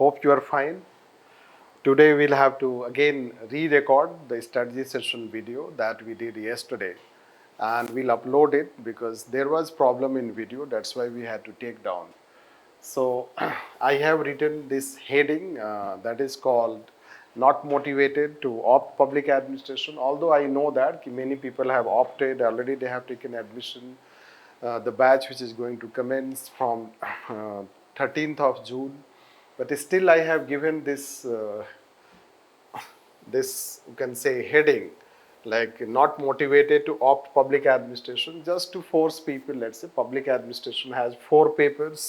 Hope you are fine. Today we'll have to again re-record the strategy session video that we did yesterday, and we'll upload it because there was problem in video. That's why we had to take down. So I have written this heading that is called "Not Motivated to Opt Public Administration." Although I know that many people have opted already, they have taken admission. The batch which is going to commence from 13th of June, but still I have given this you can say heading like not motivated to opt public administration, just to force people. Let's say public administration has 4 papers,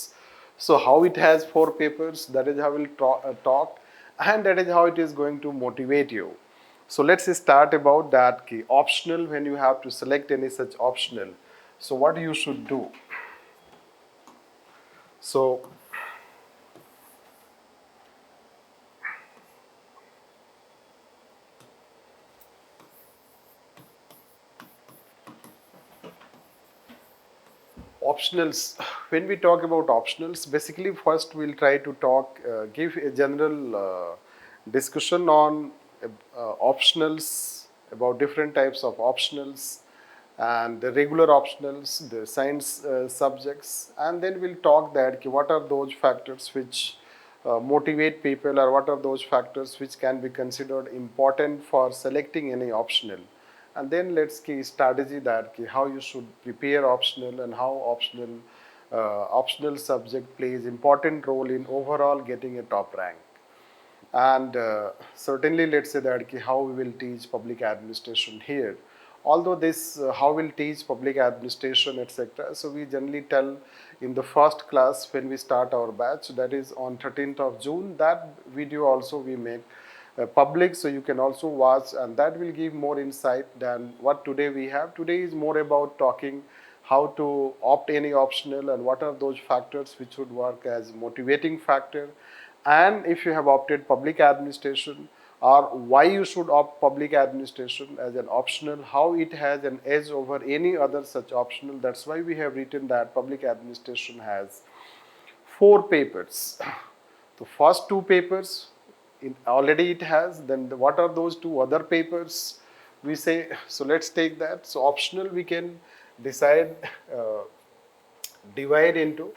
so how it has 4 papers, that is how we'll talk, and that is how it is going to motivate you. So let's start about that key optional. When you have to select any such optional, so what you should do. So optionals, when we talk about optionals, basically first we'll try to talk, give a general discussion on optionals, about different types of optionals and the regular optionals, the science subjects, and then we'll talk that what are those factors which motivate people, or what are those factors which can be considered important for selecting any optional. And then let's see strategy that how you should prepare optional, and how optional subject plays important role in overall getting a top rank. And certainly let's say that how we will teach public administration here. Although this how we'll teach public administration etc., so we generally tell in the first class when we start our batch, that is on 13th of June. That video also we make public, so you can also watch, and that will give more insight than what today we have. Today is more about talking how to opt any optional, and what are those factors which would work as motivating factor, and if you have opted public administration, or why you should opt public administration as an optional, how it has an edge over any other such optional. That's why we have written that public administration has 4 papers. The first 2 papers already it has, then what are those 2 other papers we say. So let's take that. So optional we can decide, divide into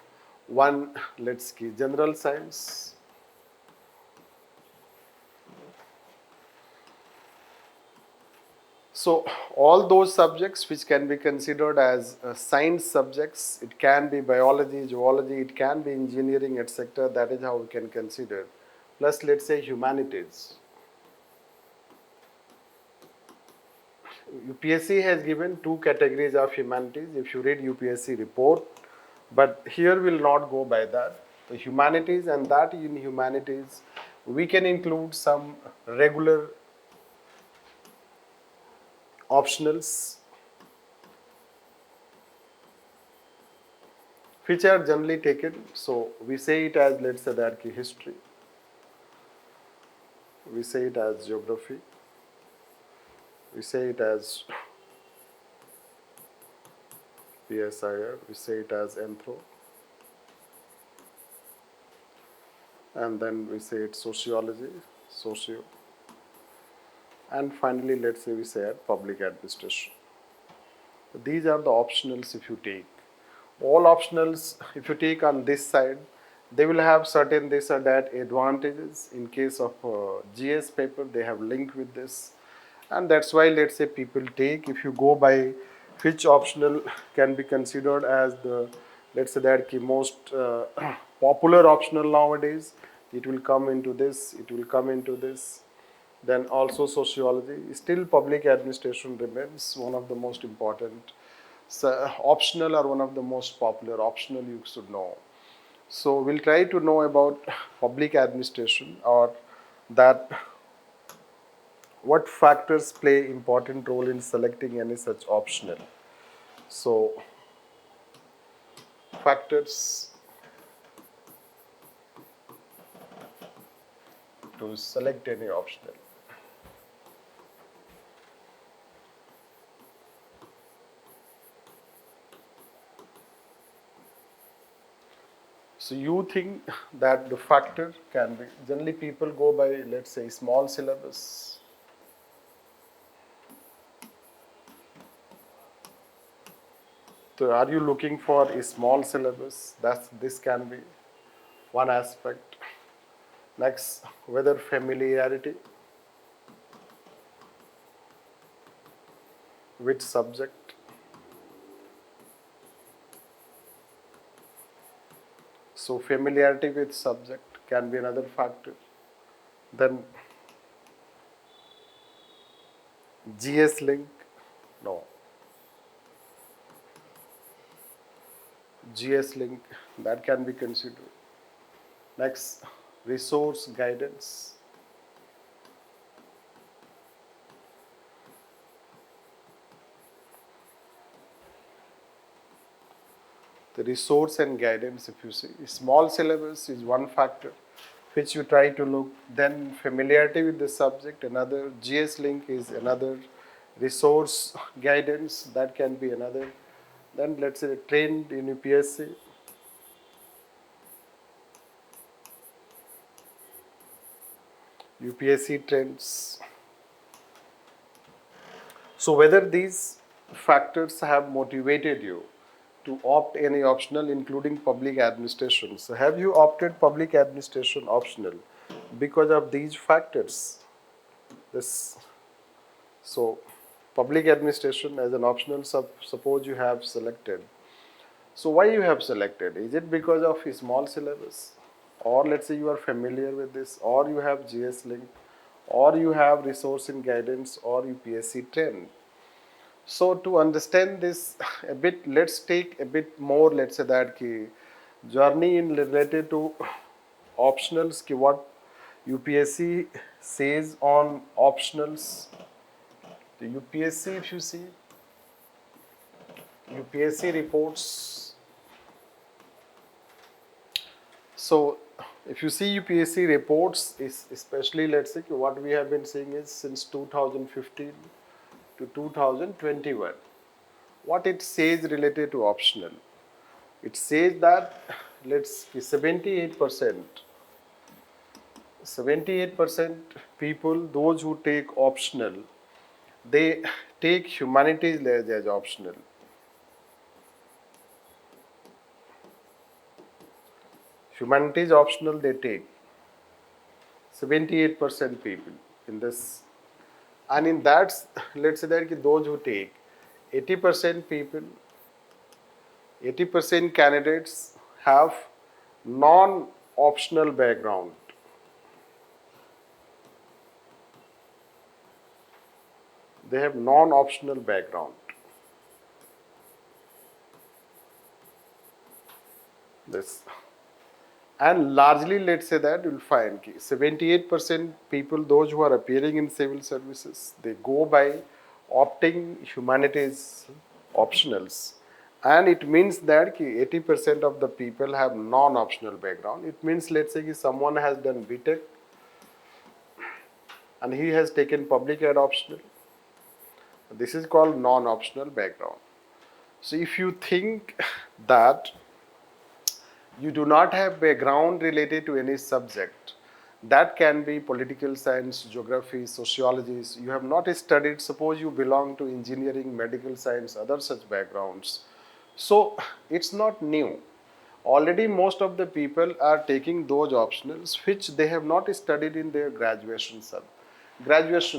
one, let's see, general science. So all those subjects which can be considered as science subjects, it can be biology, zoology, it can be engineering, etc. That is how we can consider. Plus, let's say humanities. UPSC has given 2 categories of humanities if you read UPSC report, but here we'll not go by that. The humanities, and that in humanities we can include some regular optionals which are generally taken. So we say it as, let's say that history, we say it as geography, we say it as PSIR, we say it as anthro, and then we say it sociology, socio, and finally let's say we say it public administration. These are the optionals if you take. All optionals if you take on this side, they will have certain this or that advantages. In case of GS paper, they have linked with this, and that's why let's say people take, if you go by which optional can be considered as the, let's say that most popular optional nowadays, it will come into this, it will come into this. Then also sociology. Still public administration remains one of the most important. So optional are one of the most popular optional you should know. So we'll try to know about public administration, or that what factors play important role in selecting any such optional. So factors to select any optional. So you think that the factor can be, generally people go by, let's say, small syllabus. So are you looking for a small syllabus? This can be one aspect. Next, whether familiarity with subject. So familiarity with subject can be another factor. Then GS link, no. GS link, that can be considered. Next, resource guidance. The resource and guidance, if you see, small syllabus is one factor which you try to look. Then familiarity with the subject, another. GS link is another. Resource guidance, that can be another. Then let's say trained in UPSC. UPSC trends. So whether these factors have motivated you to opt any optional including public administration. So have you opted public administration optional because of these factors? This, so public administration as an optional, suppose you have selected. So why you have selected? Is it because of a small syllabus? Or let's say you are familiar with this, or you have GS link, or you have resource and guidance, or UPSC trend. So to understand this a bit, let's take a bit more, let's say that ki journey in related to optionals, ki what UPSC says on optionals. The UPSC, if you see, UPSC reports. So if you see UPSC reports, is especially, let's say what we have been seeing is since 2015 to 2021. What it says related to optional? It says that let's 78% people, those who take optional, they take humanities as optional. Humanities optional they take 78% people in this, and in that, let's say that those who take 80% people, 80% candidates have non-optional background. They have non-optional background. This, and largely, let's say that you'll find 78% people, those who are appearing in civil services, they go by opting humanities optionals. And it means that 80% of the people have non-optional background. It means, let's say someone has done BTech and he has taken public ad optional. This is called non-optional background. So if you think that you do not have background related to any subject, that can be political science, geography, sociology, you have not studied, suppose you belong to engineering, medical science, other such backgrounds. So it's not new. Already most of the people are taking those optionals which they have not studied in their graduation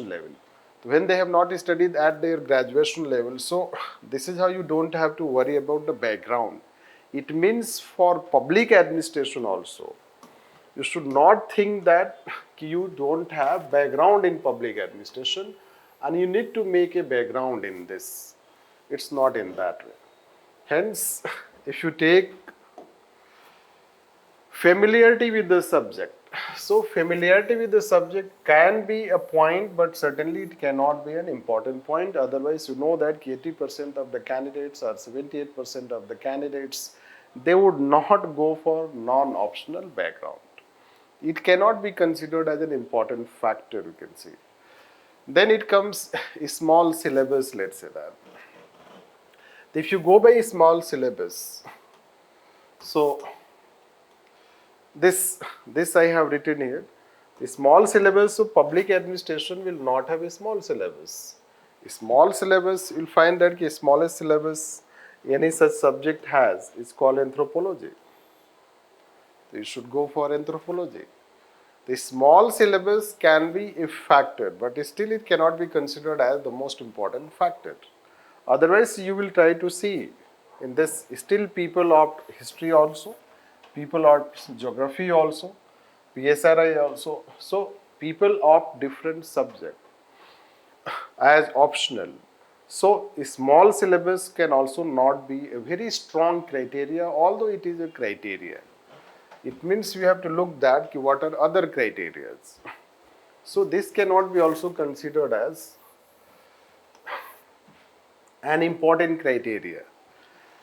level. When they have not studied at their graduation level, so this is how you don't have to worry about the background. It means for public administration also, you should not think that you don't have background in public administration and you need to make a background in this. It's not in that way. Hence, if you take familiarity with the subject, so familiarity with the subject can be a point, but certainly it cannot be an important point. Otherwise, you know that 80% of the candidates or 78% of the candidates, they would not go for non-optional background. It cannot be considered as an important factor, you can see. Then it comes a small syllabus, let's say that. If you go by a small syllabus, so This I have written here. The small syllabus of public administration will not have a small syllabus. A small syllabus, you'll find that the smallest syllabus any such subject has is called anthropology. So you should go for anthropology. The small syllabus can be a factor, but still it cannot be considered as the most important factor. Otherwise, you will try to see in this, still people opt history also, people opt geography also, PSRI also. So, people opt different subject as optional. So, a small syllabus can also not be a very strong criteria, although it is a criteria. It means we have to look that what are other criteria. So this cannot be also considered as an important criteria.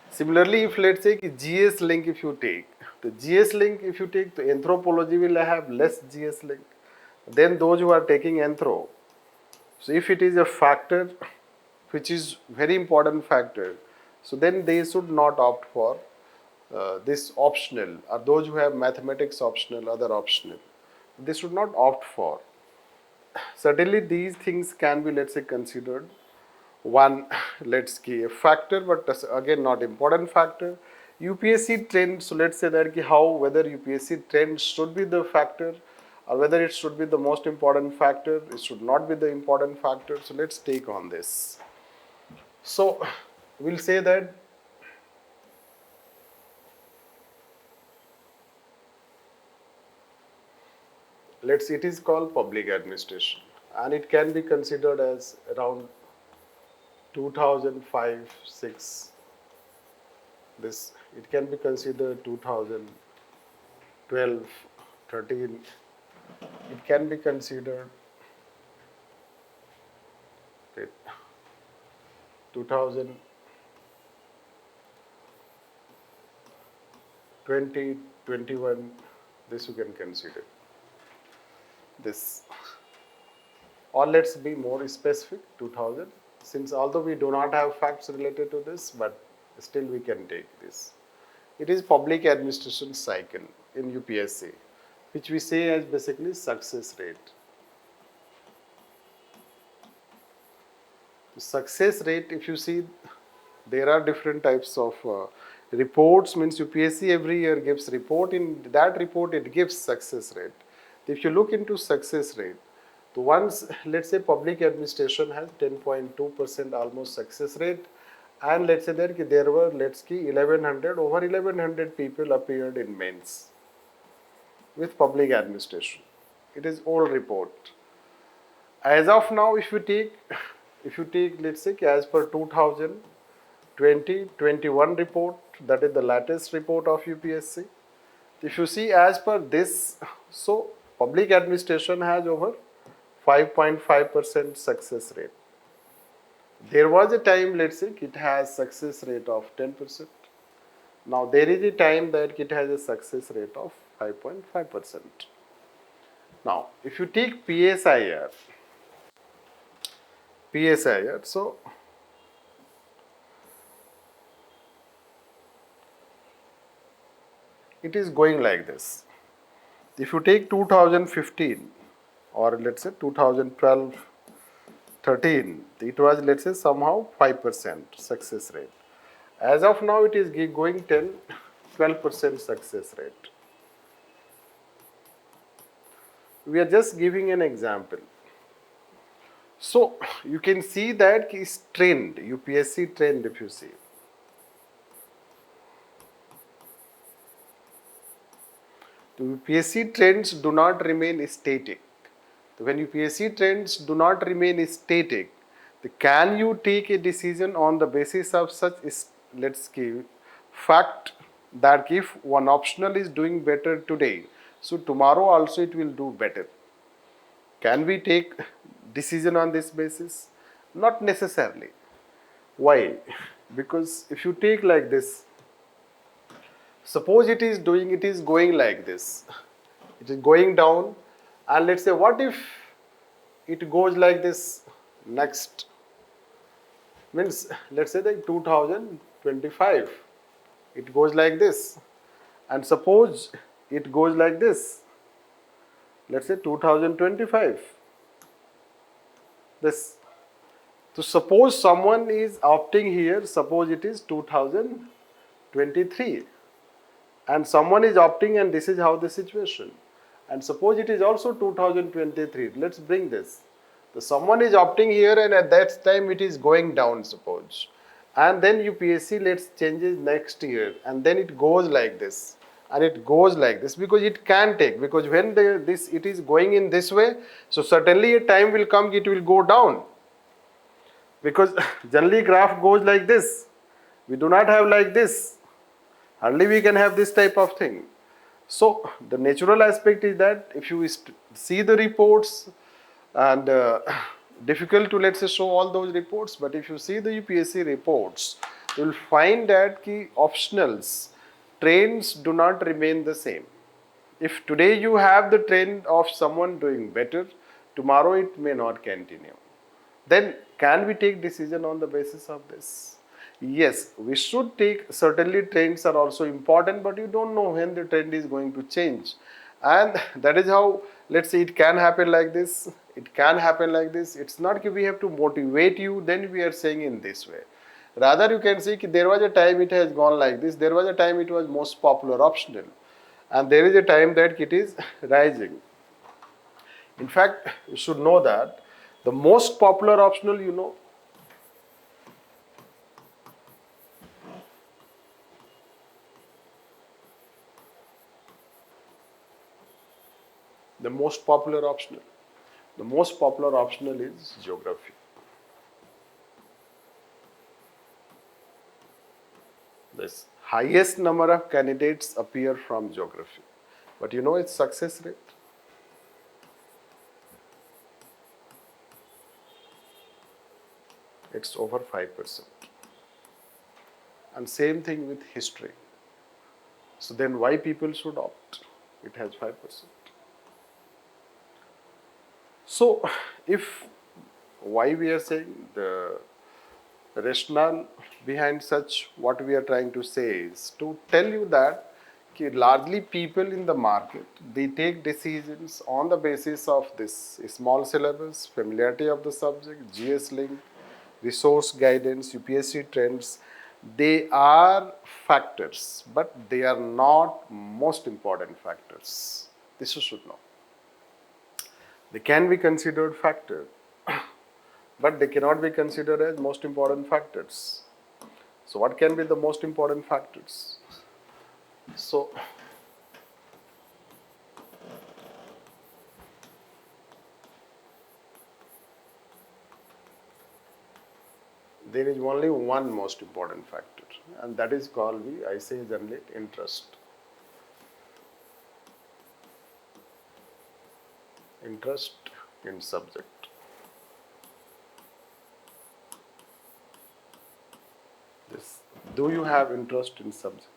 Similarly, if let's say GS link if you take, the GS link if you take, the anthropology will have less GS link than those who are taking anthro. So if it is a factor which is very important factor, so then they should not opt for this optional, or those who have mathematics optional, other optional, they should not opt for. Certainly these things can be, let's say, considered one, let's say, a factor, but again not important factor. UPSC trend, so let's say that how whether UPSC trend should be the factor or whether it should be the most important factor, it should not be the important factor. So let's take on this. So we'll say that it is called public administration, and it can be considered as around 2005 6. This it can be considered 2012 13. It can be considered 2020 21. This you can consider this, or let's be more specific, 2000, since although we do not have facts related to this, but still we can take this. It is public administration cycle in UPSC, which we say as basically success rate. Success rate, if you see, there are different types of reports. Means UPSC every year gives report. In that report, it gives success rate. If you look into success rate, the ones, let's say public administration has 10.2% almost success rate, and let's say that there were, let's say, 1100, over 1100 people appeared in mains with public administration. It is old report. As of now, if you take let's say as per 2020-21 report, that is the latest report of UPSC. If you see as per this, so public administration has over 5.5% success rate. There was a time, let's say, it has success rate of 10%. Now there is a time that it has a success rate of 5.5%. Now, if you take PSIR, so it is going like this. If you take 2015 or let's say 2012, 13, it was, let's say, somehow 5% success rate. As of now, it is going 12% success rate. We are just giving an example. So you can see that is trend, UPSC trend, if you see. The UPSC trends do not remain static. When UPSC trends do not remain static, can you take a decision on the basis of such, let's give fact that if one optional is doing better today, so tomorrow also it will do better. Can we take decision on this basis? Not necessarily. Why? Because if you take like this, suppose it is going like this, it is going down, and let's say what if it goes like this next, means let's say that 2025 it goes like this, and suppose it goes like this. Let's say 2025. This. So suppose someone is opting here, suppose it is 2023, and someone is opting, and this is how the situation. And suppose it is also 2023. Let's bring this. So someone is opting here, and at that time it is going down, suppose. And then UPSC let's changes next year, and then it goes like this, and it goes like this, because it can take, because when this it is going in this way, so certainly a time will come it will go down, because generally graph goes like this. We do not have like this. Hardly we can have this type of thing. So the natural aspect is that if you see the reports, and difficult to let's say show all those reports, but if you see the UPSC reports, you will find that key optionals trends do not remain the same. If today you have the trend of someone doing better, tomorrow it may not continue. Then can we take decision on the basis of this? Yes, we should take. Certainly trends are also important, but you don't know when the trend is going to change. And that is how, let's say, it can happen like this, it can happen like this. It's not that we have to motivate you, then we are saying in this way. Rather you can see there was a time it has gone like this, there was a time it was most popular optional, and there is a time that it is rising. In fact, you should know that the most popular optional, the most popular optional is geography. This highest number of candidates appear from geography, but its success rate. It's over 5%. And same thing with history. So then why people should opt? It has 5%. So why we are saying the rationale behind such, what we are trying to say is to tell you that largely people in the market, they take decisions on the basis of this small syllabus, familiarity of the subject, GS link, resource guidance, UPSC trends. They are factors, but they are not most important factors. This you should know. They can be considered factors, but they cannot be considered as most important factors. So what can be the most important factors? So there is only one most important factor, and that is called, I say generally, interest. Interest in subject. This. Do you have interest in subject?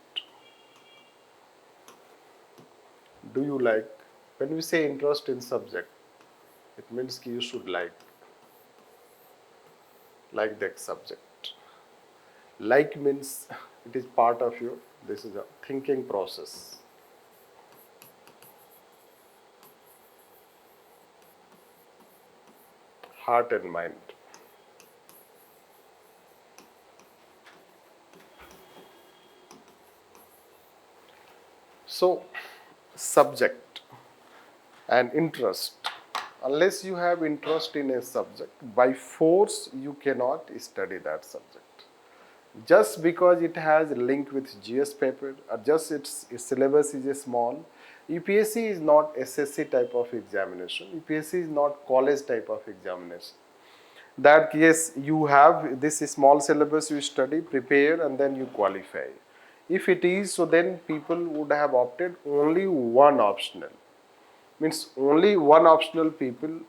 Do you like? When we say interest in subject, it means you should like that subject. Like means it is part of your, this is a thinking process. Heart and mind. So, subject and interest. Unless you have interest in a subject, by force you cannot study that subject. Just because it has a link with GS paper, or just its syllabus is a small, UPSC is not SSC type of examination. UPSC is not college type of examination. That yes, you have this small syllabus, you study, prepare, and then you qualify. If it is, so then people would have opted only one optional. Means only one optional people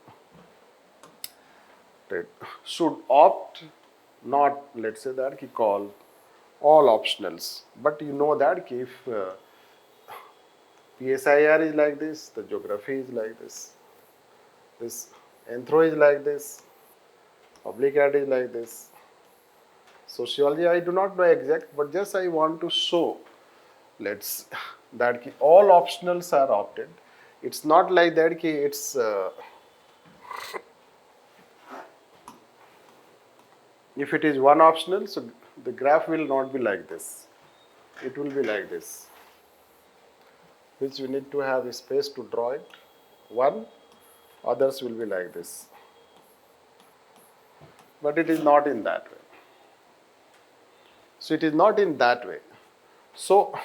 should opt, not let's say that call all optionals. But you know that if PSIR is like this, the geography is like this anthro is like this, public art is like this, sociology I do not know exact, but just I want to show. Let's that all optionals are opted. It's not like that it's if it is one optional, so the graph will not be like this. It will be like this, which we need to have a space to draw it. One, others will be like this. But it is not in that way. So it is not in that way. So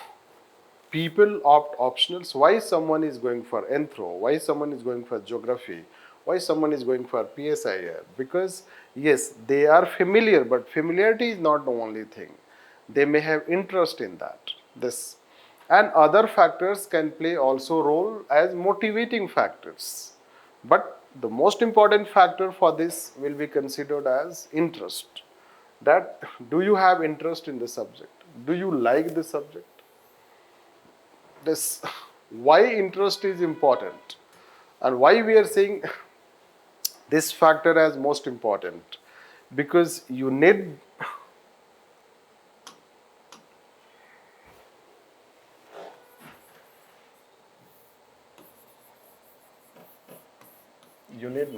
people opt optionals. Why someone is going for Enthro? Why someone is going for geography? Why someone is going for PSIR? Because yes, they are familiar, but familiarity is not the only thing. They may have interest in that. This and other factors can play also role as motivating factors. But the most important factor for this will be considered as interest. That do you have interest in the subject? Do you like the subject? This why interest is important and why we are saying this factor as most important, because you need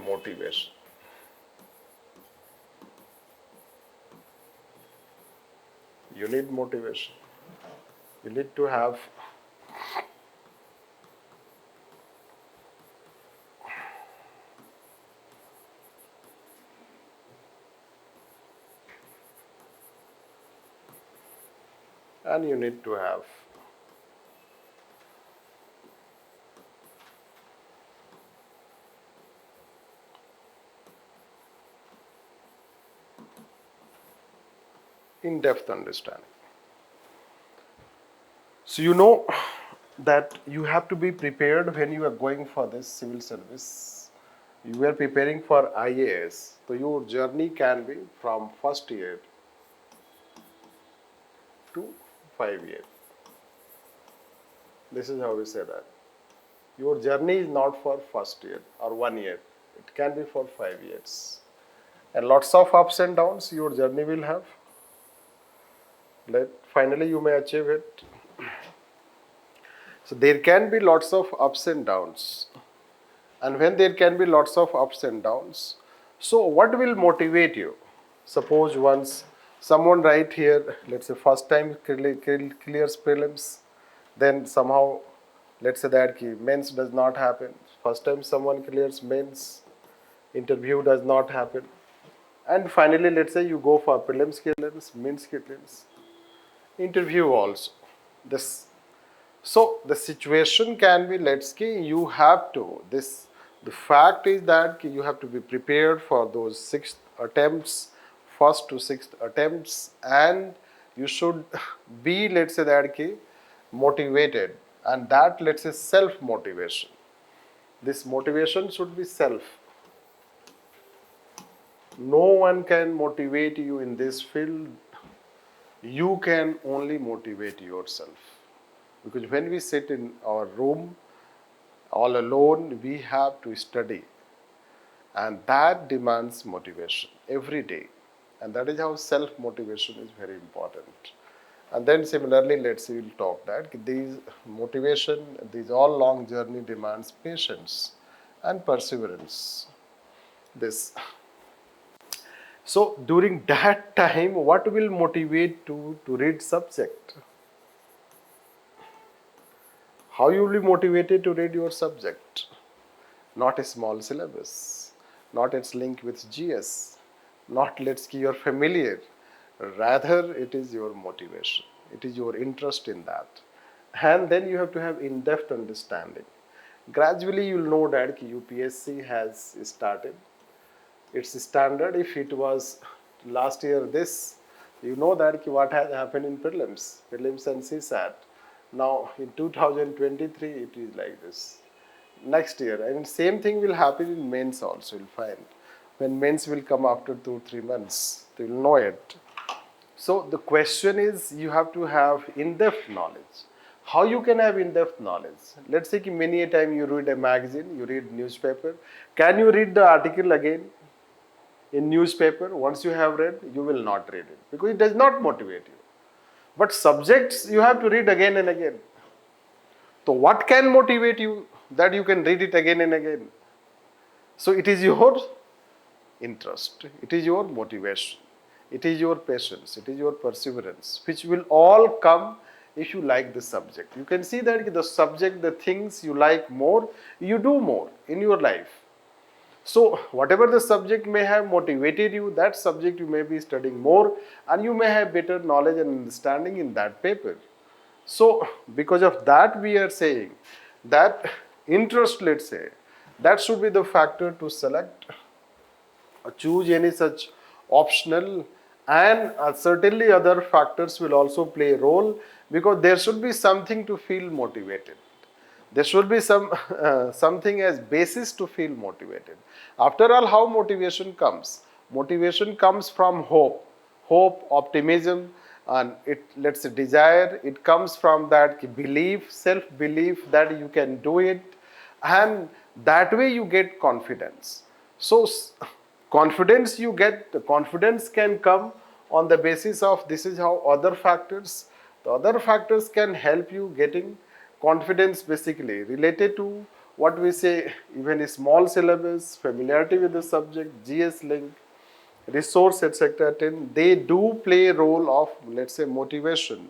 motivation. You need motivation. You need to have and you need to have in-depth understanding. So you know that you have to be prepared when you are going for this civil service. You are preparing for IAS. So your journey can be from first year to 5 years. This is how we say that. Your journey is not for first year or 1 year. It can be for 5 years. And lots of ups and downs your journey will have. Finally you may achieve it. So there can be lots of ups and downs. And when there can be lots of ups and downs, so what will motivate you? Suppose once someone right here, let's say first time clears prelims, then somehow let's say that mains does not happen. First time someone clears mains, interview does not happen. And finally let's say you go for prelims, mains, interview also. This so the situation can be, let's say you have to, the fact is that you have to be prepared for those 6 attempts, first to 6 attempts, and you should be, let's say that motivated, and that let's say self motivation. This motivation should be self. No one can motivate you in this field. You can only motivate yourself. Because when we sit in our room all alone, we have to study. And that demands motivation every day. And that is how self-motivation is very important. And then similarly, let's say we'll talk that these motivation, these all long journey demands patience and perseverance. This. So during that time, what will motivate to read subject? How you will be motivated to read your subject? Not a small syllabus, not its link with GS, not let's say you're familiar. Rather, it is your motivation. It is your interest in that. And then you have to have in-depth understanding. Gradually, you'll know that UPSC has started. Its standard, if it was last year this, you know that what has happened in prelims and CSAT. Now in 2023 it is like this. Next year, and same thing will happen in mains also, you'll find. When mains will come after 2-3 months, they will know it. So the question is, you have to have in-depth knowledge. How you can have in-depth knowledge? Let's say many a time you read a magazine, you read newspaper. Can you read the article again in newspaper? Once you have read, you will not read it because it does not motivate you. But subjects you have to read again and again. So what can motivate you that you can read it again and again? So it is your interest, it is your motivation, it is your patience, it is your perseverance, which will all come if you like the subject. You can see that the subject, the things you like more, you do more in your life. So whatever the subject may have motivated you, that subject you may be studying more, and you may have better knowledge and understanding in that paper. So because of that, we are saying that interest, let's say, that should be the factor to select or choose any such optional, and certainly other factors will also play a role, because there should be something to feel motivated. There should be something as basis to feel motivated. After all, how motivation comes? Motivation comes from hope, optimism, and it, let's say, desire. It comes from that belief, self belief that you can do it, and that way you get confidence. So confidence you get, the confidence can come on the basis of this is how other factors, the other factors can help you getting confidence, basically related to what we say, even a small syllabus, familiarity with the subject, GS link, resource, etc. They do play a role of, let's say, motivation,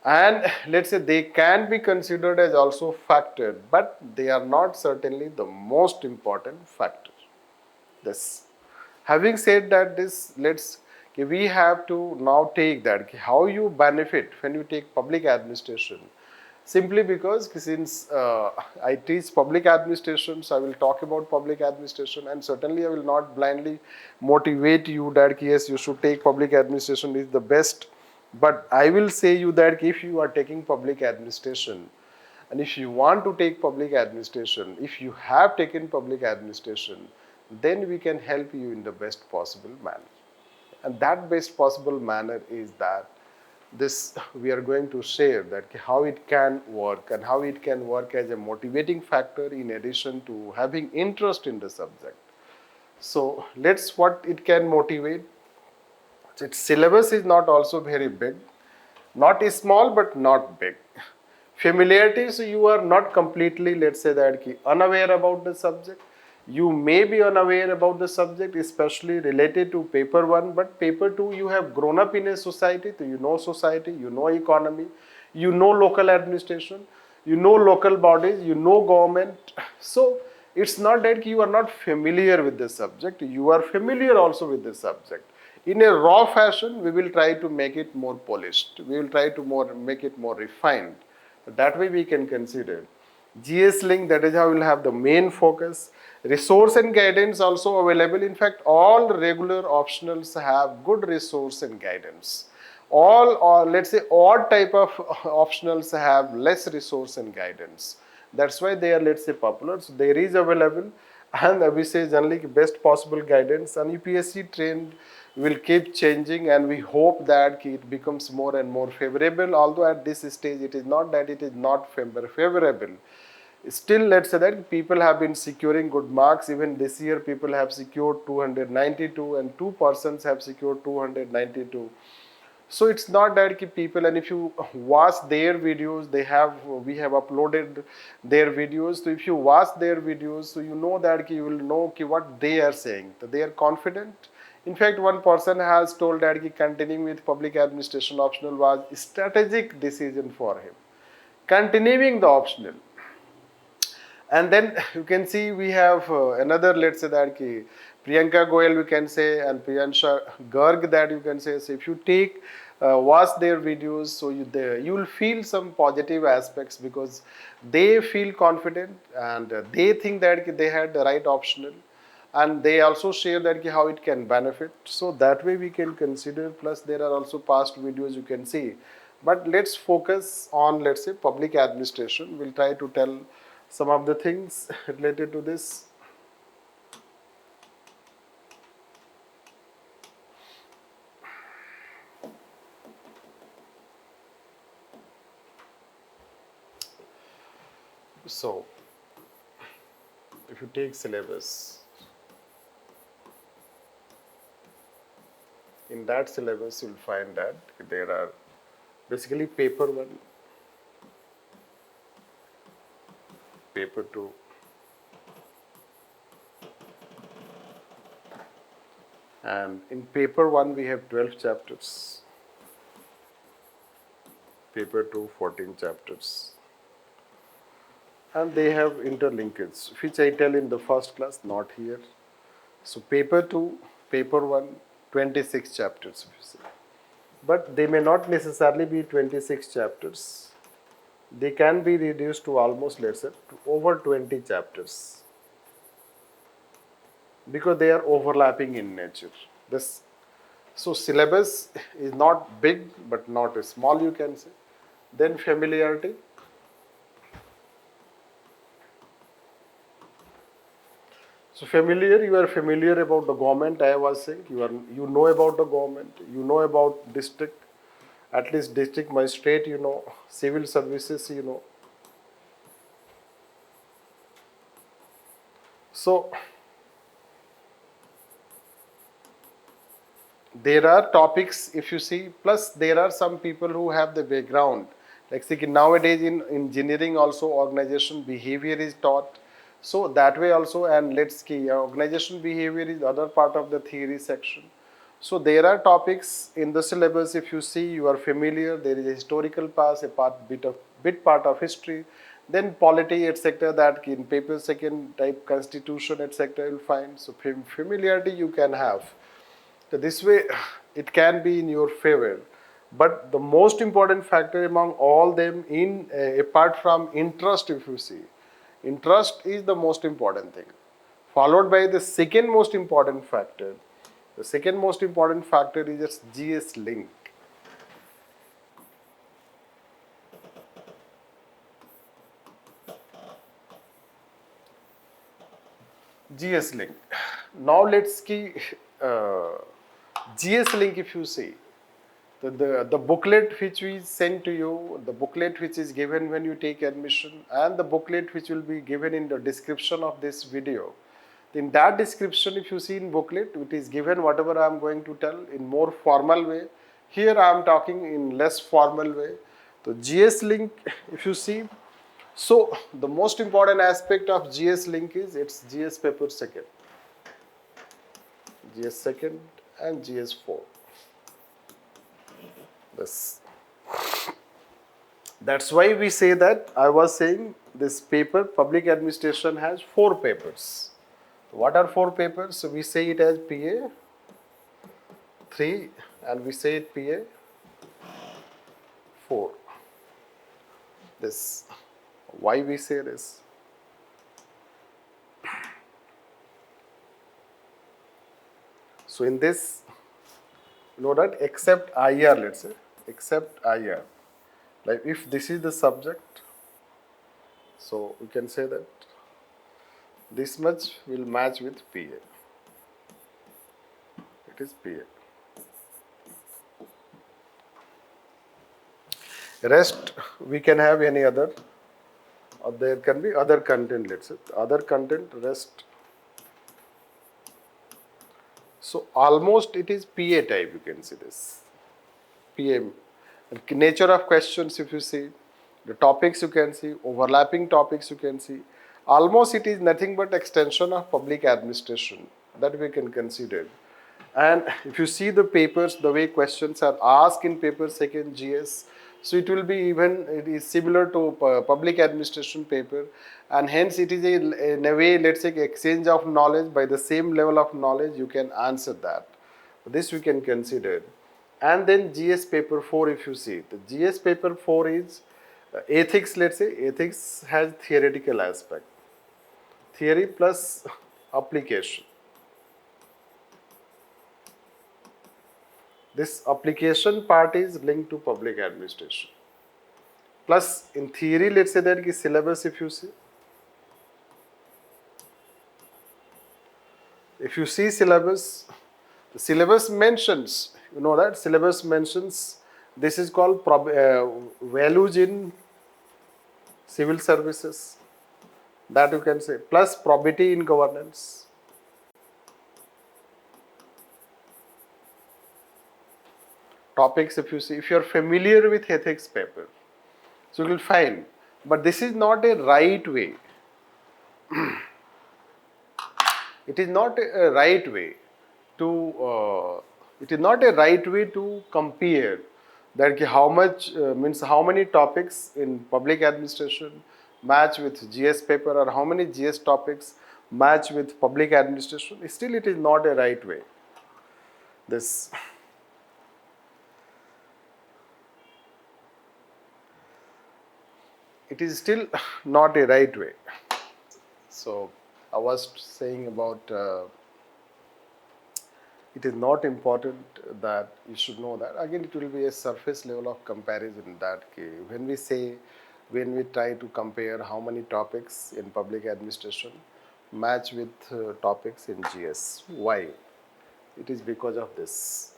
and let's say they can be considered as also factor, but they are not certainly the most important factor. This, having said that, this, let's, we have to now take that how you benefit when you take public administration. Simply because since I teach public administration, so I will talk about public administration, and certainly I will not blindly motivate you that yes, you should take public administration is the best. But I will say you that if you are taking public administration, and if you want to take public administration, if you have taken public administration, then we can help you in the best possible manner. And that best possible manner is that this, we are going to share that how it can work, and how it can work as a motivating factor in addition to having interest in the subject. So let's, what it can motivate. Its syllabus is not also very big, not small but not big. Familiarity, so you are not completely, let's say that unaware about the subject. You may be unaware about the subject, especially related to paper 1, but paper 2 you have grown up in a society, so you know society, you know economy, you know local administration, you know local bodies, you know government. So it's not that you are not familiar with the subject, you are familiar also with the subject. In a raw fashion, we will try to make it more polished, we will try to make it more refined. That way we can consider GS link, that is how we'll have the main focus. Resource and guidance also available. In fact, all regular optionals have good resource and guidance. All, or let's say all type of optionals have less resource and guidance. That's why they are, let's say, popular. So there is available, and we say generally best possible guidance, and UPSC trend will keep changing, and we hope that it becomes more and more favorable. Although at this stage it is not that it is not favorable. Still, let's say that people have been securing good marks. Even this year people have secured 292, and 2 persons have secured 292. So it's not that people, and if you watch their videos, we have uploaded their videos. So if you watch their videos, so you know that you will know what they are saying, that they are confident. In fact, one person has told that continuing with public administration optional was a strategic decision for him. Continuing the optional. And then you can see we have another, let's say that Priyanka Goyal we can say, and Priyansha Garg that you can say. So if you take watch their videos, so you will feel some positive aspects, because they feel confident, and they think that they had the right optional, and they also share that how it can benefit. So that way we can consider. Plus there are also past videos you can see. But let's focus on, let's say, public administration. We'll try to tell some of the things related to this. So if you take syllabus, in that syllabus you'll find that there are basically paper 1, paper 2. And in paper 1 we have 12 chapters. Paper 2, 14 chapters. And they have interlinkage, which I tell in the first class, not here. So paper 2, paper 1, 26 chapters, if you see. But they may not necessarily be 26 chapters. They can be reduced to almost, let's say, to over 20 chapters. Because they are overlapping in nature. So syllabus is not big, but not small, you can say. Then familiarity. So familiar, you are familiar about the government, I was saying. You know about the government, you know about district, at least district magistrate, you know, civil services, you know. So there are topics, if you see, plus there are some people who have the background. Like see, nowadays in engineering also organization behavior is taught. So that way also, and let's see, organization behavior is other part of the theory section. So there are topics in the syllabus, if you see, you are familiar, there is a historical past, bit part of history, then polity, etc. that in paper second type constitution, etc. you'll find. So familiarity you can have. So this way, it can be in your favor. But the most important factor among all them, apart from interest, if you see, interest is the most important thing. Followed by the second most important factor. The second most important factor is just GS link. GS link. Now let's see GS link, if you see. The booklet which we send to you, the booklet which is given when you take admission, and the booklet which will be given in the description of this video. In that description, if you see in booklet, it is given whatever I am going to tell in more formal way. Here I am talking in less formal way. So GS link, if you see, so the most important aspect of GS link is it's GS paper second, GS second and GS 4. That's why we say that, I was saying this paper, public administration, has 4 papers. What are 4 papers? So we say it as PA 3 and we say it PA 4. This, why we say this? So in this, you know that except IR, let's say, except IR. Like if this is the subject, so we can say that this much will match with PA. It is PA. Rest we can have any other, or there can be other content, let's say, other content, rest. So almost it is PA type, you can see this. PA. Nature of questions, if you see, the topics you can see, overlapping topics you can see. Almost it is nothing but extension of public administration that we can consider. And if you see the papers, the way questions are asked in paper second GS, so it will be even, it is similar to public administration paper, and hence it is in a way, let's say, exchange of knowledge. By the same level of knowledge you can answer that. This we can consider. And then GS paper 4, if you see, the GS paper 4 is ethics, let's say. Ethics has theoretical aspect, theory plus application. This application part is linked to public administration. Plus in theory, let's say that the syllabus, if you see, syllabus, the syllabus mentions, you know that syllabus mentions, this is called values in civil services, that you can say, plus probity in governance. Topics, if you see, if you are familiar with ethics paper, so you will find, but this is not a right way. it is not a right way to compare that how much means how many topics in public administration match with GS paper or how many GS topics match with public administration. Still, it is not a right way. This it is still not a right way. So I was saying about it is not important that you should know that. Again, it will be a surface level of comparison that when we try to compare how many topics in public administration match with topics in GS. Why? It is because of this.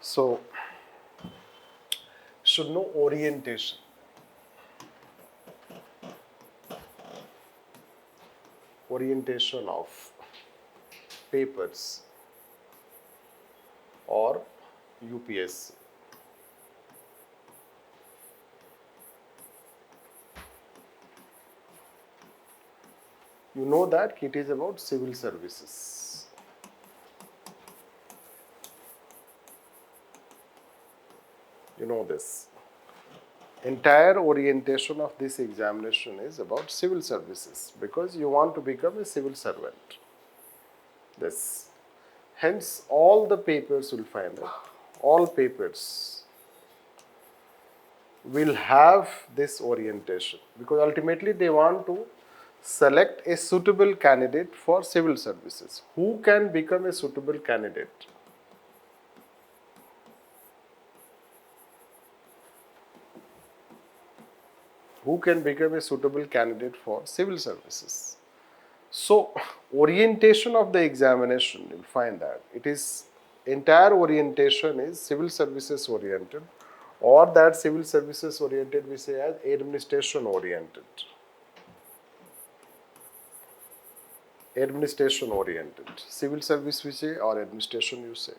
So, should know orientation. Orientation of papers or UPSC. You know that it is about civil services. You know this. Entire orientation of this examination is about civil services because you want to become a civil servant. This. Hence, all the papers will find it. All papers will have this orientation because ultimately they want to select a suitable candidate for civil services. Who can become a suitable candidate? Who can become a suitable candidate for civil services? So, orientation of the examination, you'll find that it is entire orientation is civil services oriented, or that civil services oriented we say as administration oriented. Administration oriented. Civil service we say or administration you say.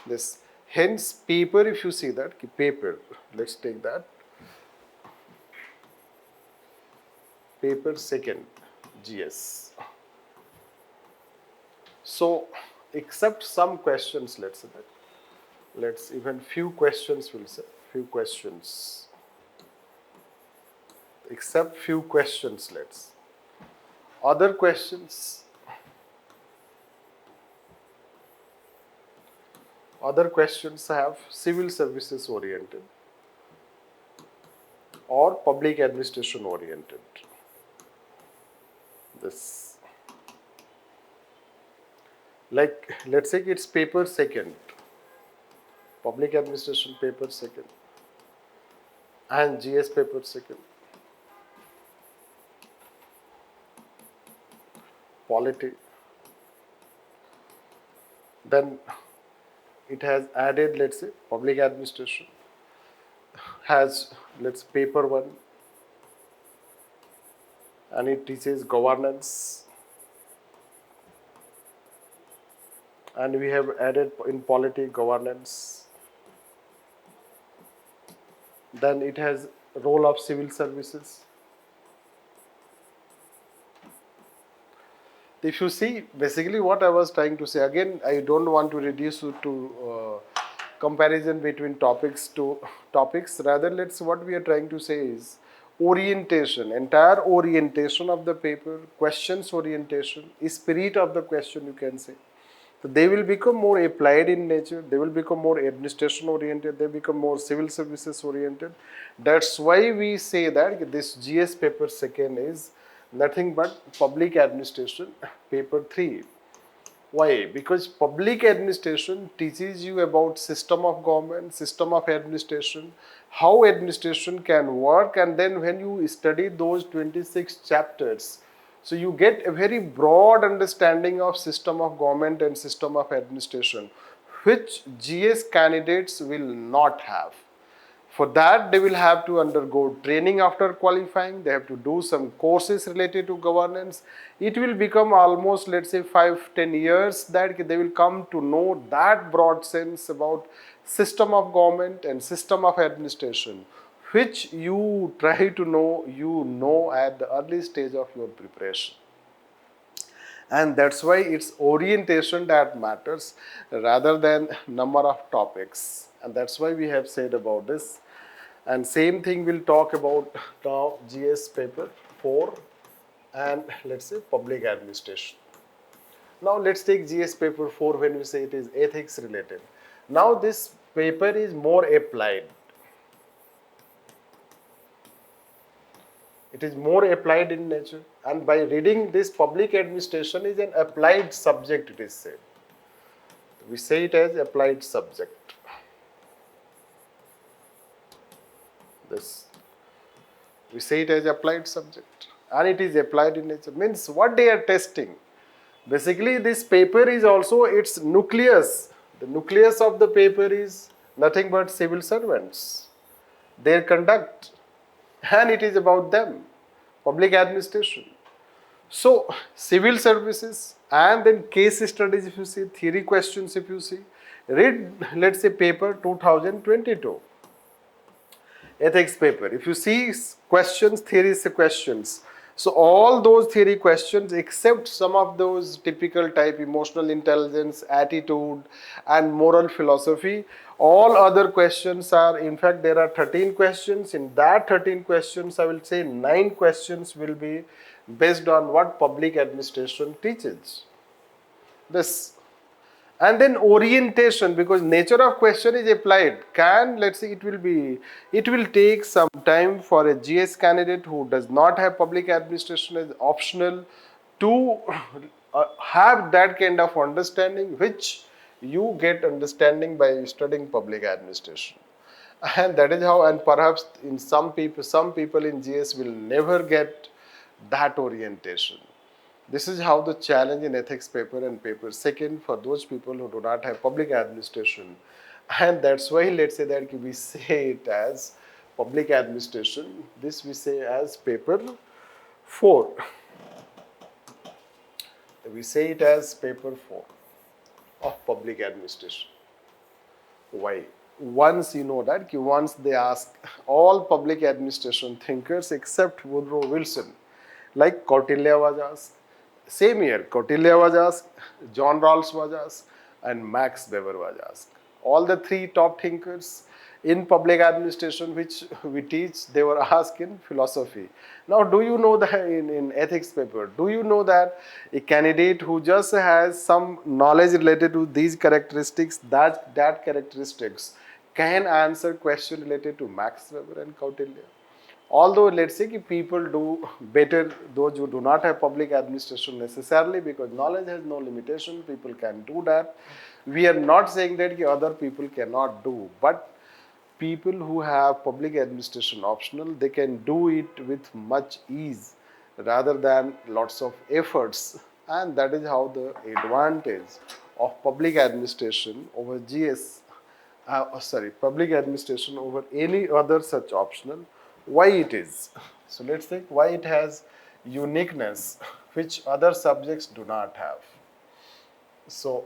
This hence paper, if you see that paper, let's take that. Paper second GS. So except some questions, let's say that. Let's even few questions will say. Few questions. Except few questions, let's. Other questions. Other questions have civil services oriented or public administration oriented. This. Like, let's say it's paper second. Public administration paper second. And GS paper second. Polity. Then it has added, let's say, public administration has, let's paper one, and it teaches governance, and we have added in polity governance. Then it has role of civil services. If you see, basically what I was trying to say, again, I don't want to reduce it to comparison between topics to topics. Rather, what we are trying to say is orientation, entire orientation of the paper, questions orientation, spirit of the question you can say. So they will become more applied in nature, they will become more administration oriented, they become more civil services oriented. That's why we say that this GS paper second is nothing but public administration paper 3. Why? Because public administration teaches you about system of government, system of administration, how administration can work, and then when you study those 26 chapters, so you get a very broad understanding of system of government and system of administration, which GS candidates will not have. For that, they will have to undergo training after qualifying. They have to do some courses related to governance. It will become almost, let's say, 5-10 years that they will come to know that broad sense about system of government and system of administration, which you try to know, at the early stage of your preparation. And that's why it's orientation that matters rather than number of topics. And that's why we have said about this. And same thing we'll talk about now, GS paper 4 and let's say public administration. Now let's take GS paper 4 when we say it is ethics related. Now this paper is more applied. It is more applied in nature, and by reading this, public administration is an applied subject, it is said. We say it as applied subject. This we say it as applied subject, and it is applied in nature. Means what they are testing. Basically, this paper is also its nucleus. The nucleus of the paper is nothing but civil servants, their conduct, and it is about them, public administration. So, civil services and then case studies if you see, theory questions if you see, read let's say paper 2022. Ethics paper. If you see questions, theories questions. So all those theory questions except some of those typical type emotional intelligence, attitude and moral philosophy, all other questions are, in fact there are 13 questions. In that 13 questions I will say 9 questions will be based on what public administration teaches. This. And then orientation, because nature of question is applied, let's say it will take some time for a GS candidate who does not have public administration as optional to have that kind of understanding which you get understanding by studying public administration. And that is how, and perhaps in some people in GS will never get that orientation. This is how the challenge in ethics paper and paper second for those people who do not have public administration. And that's why let's say that we say it as public administration. This we say as paper 4. We say it as paper 4 of public administration. Why? Once you know that, once they ask all public administration thinkers except Woodrow Wilson, like Kautilya was asked, same year, Kautilya was asked, John Rawls was asked, and Max Weber was asked. All the 3 top thinkers in public administration which we teach, they were asked in philosophy. Now, do you know that in ethics paper, do you know that a candidate who just has some knowledge related to these characteristics, that characteristics, can answer question related to Max Weber and Kautilya? Although let's say people do better, those who do not have public administration necessarily, because knowledge has no limitation, people can do that. We are not saying that other people cannot do, but people who have public administration optional, they can do it with much ease rather than lots of efforts. And that is how the advantage of public administration over public administration over any other such optional. Why it is? So let's think why it has uniqueness which other subjects do not have. So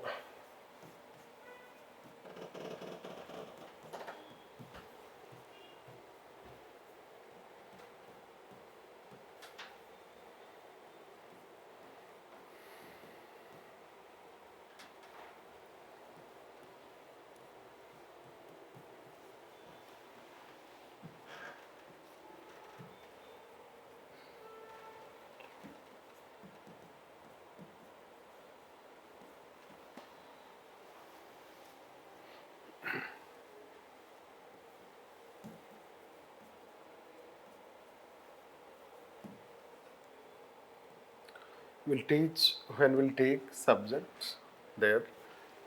we'll teach when we'll take subjects there.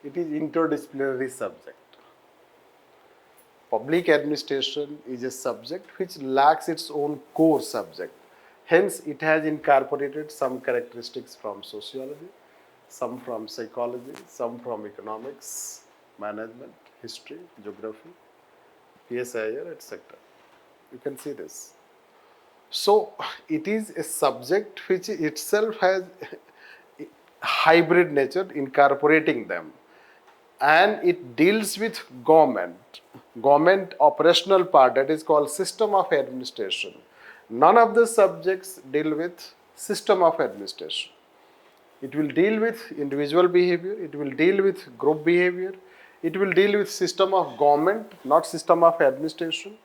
It is interdisciplinary subject. Public administration is a subject which lacks its own core subject. Hence, it has incorporated some characteristics from sociology, some from psychology, some from economics, management, history, geography, PSIR, etc. You can see this. So, it is a subject which itself has hybrid nature, incorporating them, and it deals with government, government operational part, that is called system of administration. None of the subjects deal with system of administration. It will deal with individual behavior, it will deal with group behavior, it will deal with system of government, not system of administration,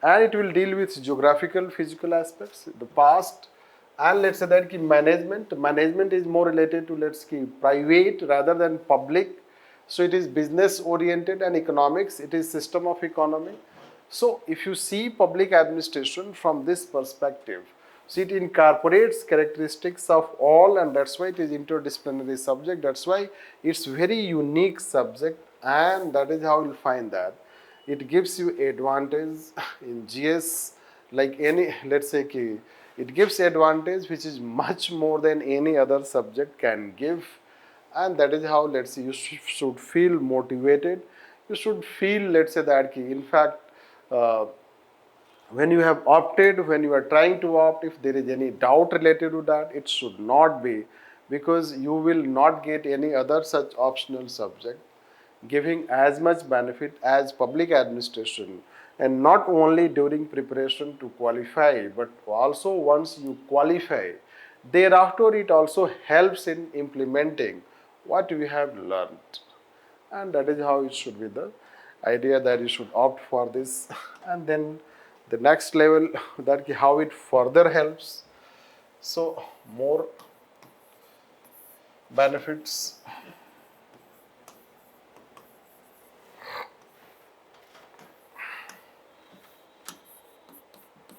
and it will deal with geographical, physical aspects, the past, and let's say that management. Management is more related to private rather than public. So it is business oriented, and economics, it is system of economy. So if you see public administration from this perspective, see it incorporates characteristics of all, and that's why it is interdisciplinary subject. That's why it's very unique subject, and that is how you'll find that it gives you advantage in GS, like any, let's say it gives advantage which is much more than any other subject can give, and that is how, let's say, you should feel motivated. You should feel, let's say, that in fact, uh, when you have opted, when you are trying to opt, if there is any doubt related to that, it should not be, because you will not get any other such optional subject giving as much benefit as public administration. And not only during preparation to qualify, but also once you qualify, thereafter it also helps in implementing what you have learned. And that is how it should be, the idea that you should opt for this. And then the next level, that how it further helps. So more benefits.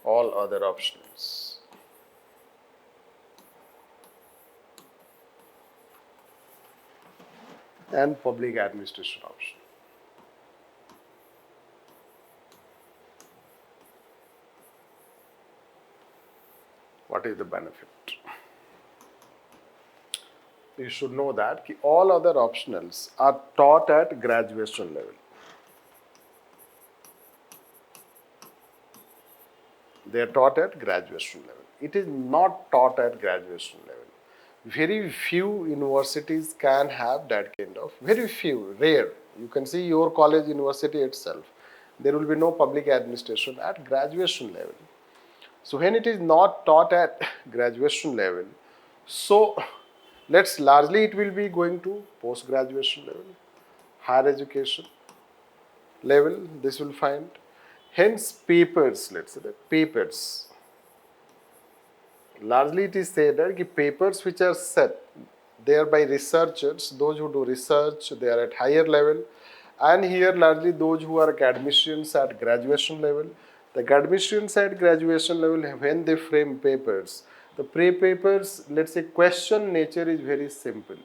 All other options. And public administration option. What is the benefit? You should know that all other optionals are taught at graduation level. They are taught at graduation level. It is not taught at graduation level. Very few universities can have that kind of, very few, rare. You can see your college, university itself. There will be no public administration at graduation level. So when it is not taught at graduation level, so let's largely it will be going to post graduation level, higher education level, this will find. Hence papers, let's say that papers. Largely it is said that papers which are set, they are by researchers, those who do research, they are at higher level. And here largely those who are academicians at graduation level. The academicians at graduation level, when they frame papers, the papers, let's say question nature is very simple.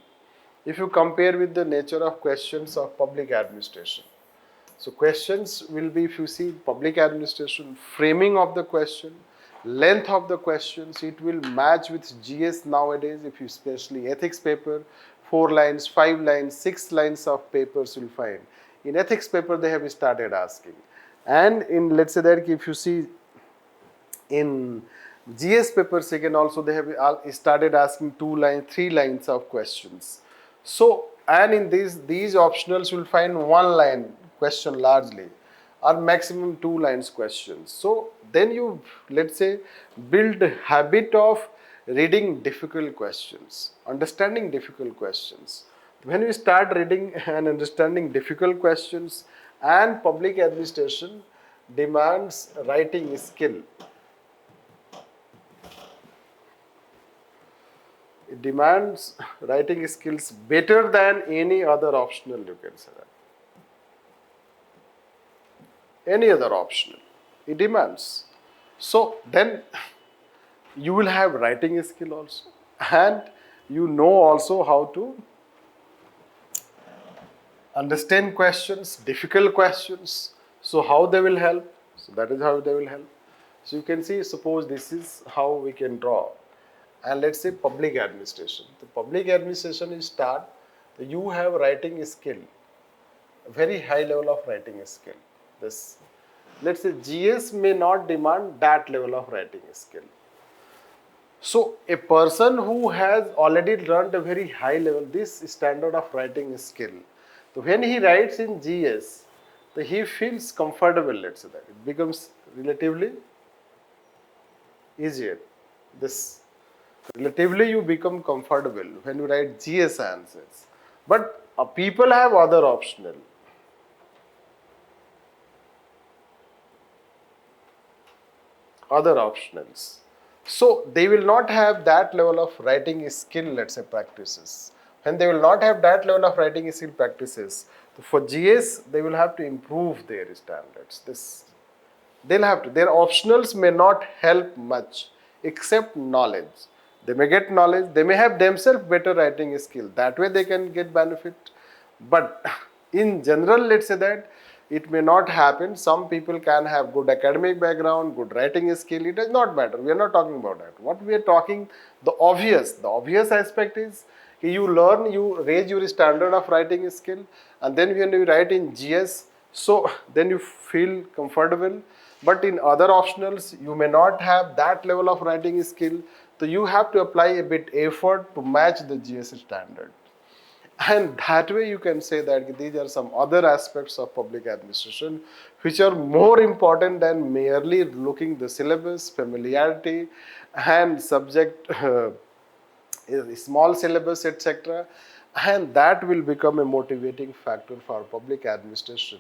If you compare with the nature of questions of public administration. So questions will be, if you see public administration, framing of the question, length of the questions, it will match with GS nowadays. If you especially ethics paper, 4 lines, 5 lines, 6 lines of papers you'll find. In ethics paper they have started asking. And in, let's say that if you see in GS paper second also they have started asking 2 lines, 3 lines of questions. So, and in these optionals you will find 1 line question largely, or maximum 2 lines questions. So then you, let's say, build a habit of reading difficult questions, understanding difficult questions. When you start reading and understanding difficult questions, and public administration demands writing skill. It demands writing skills better than any other optional, you can say that. Any other optional, it demands. So then you will have writing skill also, and you know also how to understand questions, difficult questions. So how they will help? So that is how they will help. So you can see, suppose this is how we can draw. And let's say public administration. The public administration is start, you have writing skill, a very high level of writing skill. This, let's say GS may not demand that level of writing skill. So a person who has already learned a very high level, this standard of writing skill, so when he writes in GS, he feels comfortable, let's say that. It becomes relatively easier. This relatively you become comfortable when you write GS answers. But people have other optionals. So they will not have that level of writing skill, let's say, practices. When they will not have that level of writing skill practices, for GS they will have to improve their standards. They'll have to. Their optionals may not help much except knowledge. They may get knowledge, they may have themselves better writing skill. That way they can get benefit. But in general, let's say that it may not happen. Some people can have good academic background, good writing skill. It does not matter. We are not talking about that. What we are talking, the obvious aspect is you learn, you raise your standard of writing skill, and then when you write in GS, so then you feel comfortable. But in other optionals, you may not have that level of writing skill, so you have to apply a bit effort to match the GS standard. And that way you can say that these are some other aspects of public administration which are more important than merely looking the syllabus, familiarity, and subject small syllabus, etc. And that will become a motivating factor for public administration.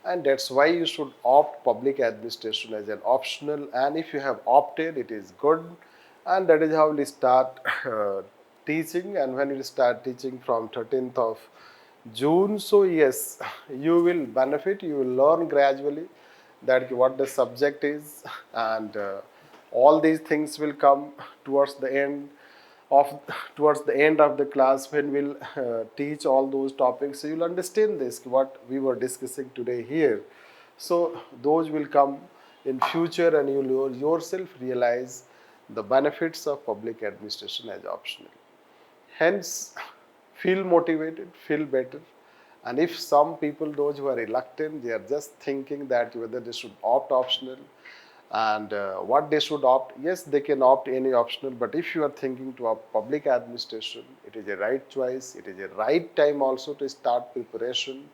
And that's why you should opt public administration as an optional. And if you have opted, it is good. And that is how we start teaching. And when you start teaching from 13th of June, so yes, you will benefit, you will learn gradually that what the subject is, and all these things will come towards the end of the class when we'll teach all those topics. So you'll understand this, what we were discussing today here. So those will come in future, and you'll yourself realize the benefits of public administration as optional. Hence, feel motivated, feel better. And if some people, those who are reluctant, they are just thinking that whether they should opt optional and what they should opt. Yes, they can opt any optional, but if you are thinking to opt public administration, it is a right choice. It is a right time also to start preparation.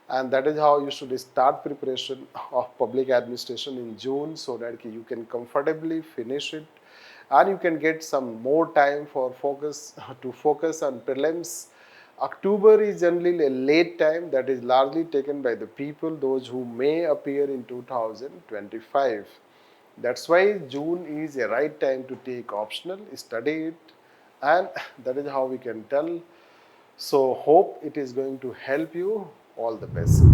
And that is how you should start preparation of public administration in June, so that you can comfortably finish it, and you can get some more time for focus on prelims. October is generally a late time that is largely taken by the people, those who may appear in 2025. That's why June is a right time to take optional, study it, and that is how we can tell. So hope it is going to help you. All the best.